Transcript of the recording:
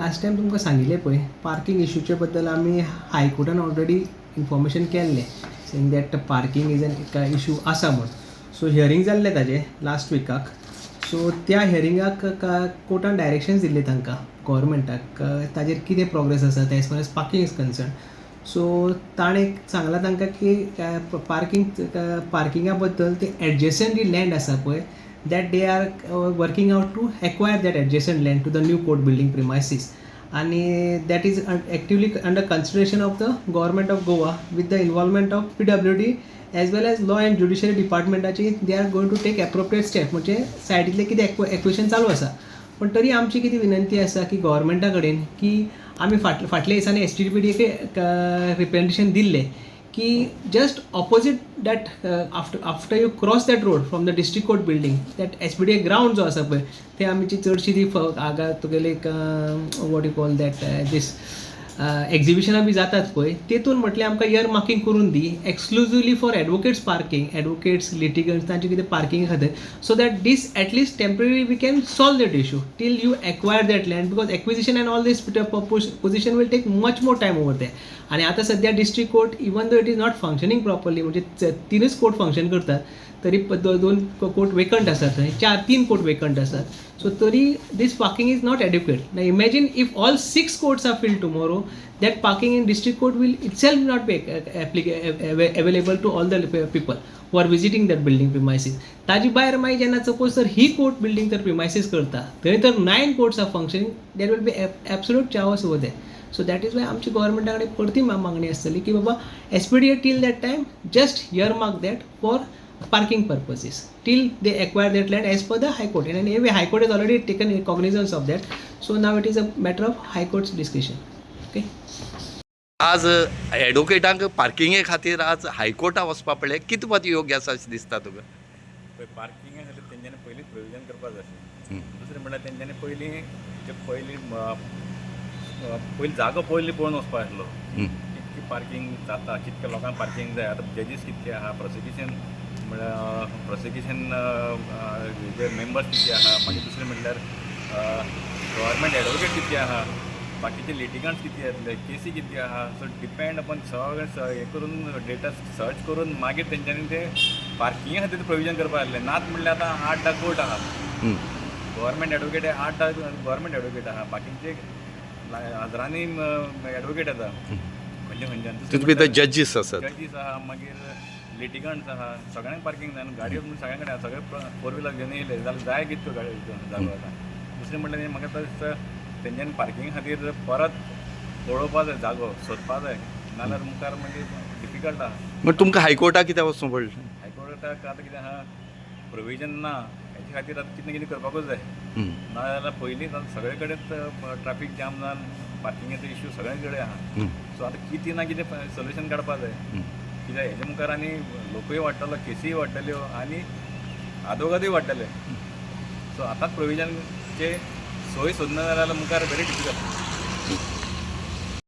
Last time तुमकां सांगिल्लें पळय पार्किंग इशूचे बद्दल आमी हायकोर्टान ऑलरेडी इन्फॉर्मेशन केल्लें Seng that parking is an issue आसा म्हूण. सो हियरींग जाल्लें ताजें लास्ट विकाक. सो त्या हियरिंगाक कोर्टान डायरेक्शन्स दिल्ले तांकां गव्हर्मेंटाक ताजेर कितें प्रोग्रेस आसा as far as parking is concern. So ताणें सांगलां तांकां की पार्किंगा बद्दल ते एडजस्टंट जी लँड आसा पळय that they are working out to acquire that adjacent land to the new court building premises, and that is actively under consideration of the government of Goa with the involvement of PWD as well as law and judiciary department. They are going to take appropriate steps. म्हणजे सायडीतले कितें equation चालू आसा पण तरी आमची कितें विनंती आसा की गव्हर्मेंटा कडेन की आमी फाटल्या दिसांनी STPD रिप्रेझेंटेशन दिल्लें की just opposite that after you cross that road from the district court building that SPDA ground जो आसा पळय ते आमची चडशी ती हांगा तुगेले वॉट यू कॉल दॅट दीस एक्झिबिशनां बी जातात पळय तेतून म्हटल्यार आमकां इयर मार्किंग करून दी exclusively for advocates parking advocates litigants तांचे कितें पार्किंग खातीर so that this at least temporary we can solve that issue till you acquire that land because acquisition and all these position will take much more time over that. आणि आता सध्या district court even though it is not functioning properly म्हणजे 3च court function करतात तरी 2 court vacant आसात थंय 3 court vacant आसात सो तरी this parking is not adequate. Now imagine if all 6 courts are filled tomorrow that parking in district court will itself not be available to all the people who are visiting that building premises. ताजी भायर मागीर जेन्ना suppose तर ही court building तर premises करता थंय तर 9 courts are functioning that will be absolute chaos over that. So that is why आमची गव्हर्मेंटा कडेन परती मागणी आसतली की बाबा SPDA till that time just here mark that for parking purposes till they acquire that land as per the high court and any high court is already taken cognizance of that. So now it is a matter of high courts discussion. Okay आज एडवोकेटांक पार्किंगे खातीर आज हायकोर्टा वचपा पडलें कितें पद योग्य आसा अशें दिसता तुका? पार्किंगा खातीर तेंच्यांनी पयलींच प्रोविजन करपाक जाय आसलें. दुसरें म्हणल्यार तेंच्यांनी पयलीं जागो पळोवन वचपाक आसलो कितकी पार्किंग जाता कितक्या लोकांक पार्किंग जाय. आतां जजीस कितके आहा प्रोसिक्युशन म्हणल्यार प्रोसिक्युशन जे मेंबर्स कितके आहा मागीर दुसरें म्हणल्यार गव्हर्मेंट एडवोकेट कितके आहा बाकीचे लिटिगंट्स कितके येतले केसी कितके आहा. सो डिपेंड अपॉन सगळें हें करून डेटा सर्च करून मागीर तेंच्यांनी ते पार्किंगा खातीर प्रोविजन करपाक आसलें. नात म्हणल्यार आतां 8 कोर्ट आहा गव्हर्मेंट एडवोकेट 8 गव्हर्मेंट एडवोकेट आहा बाकीचे हजारांनी एडवोकेट येता खंयच्यान जजीस आसात जजीस आहा मागीर लिटिगंट्स आहा सगळ्यांक पार्किंग जाय गाडयो सगळ्यां कडेन सगळे 4 व्हिलर घेवन येयले जाल्यार जाय कितको गाडयो जागो आतां. दुसरें म्हणल्यार म्हाका दिसता तेंच्यांनी पार्किंग खातीर परत पळोवपा जाय जागो सोदपा जाय नाल्यार मुखार मागीर डिफिकल्ट आहा. मग तुमकां हायकोर्टाक कित्याक वचूं पडलें? हायकोर्टाक आतां कितें आहा प्रोविजन ना हेचे खातीर आतां कितें कितें करपाकूच जाय नाजाल्यार पयलींच आतां सगळे कडेन ट्रॅफीक जाम जावन पार्किंगाचो इश्यू सगळे कडेन आहा. सो आतां कितें ना कितें सोल्युशन काडपाक जाय कित्याक हेजे मुखार आनी लोकूय वाडटलो केसीय वाडटल्यो आनी आदोगादूय वाडटले. सो आतांच प्रोविजनचे सोय सोदना जाल्यार मुखार व्हेरी डिफिकल्ट.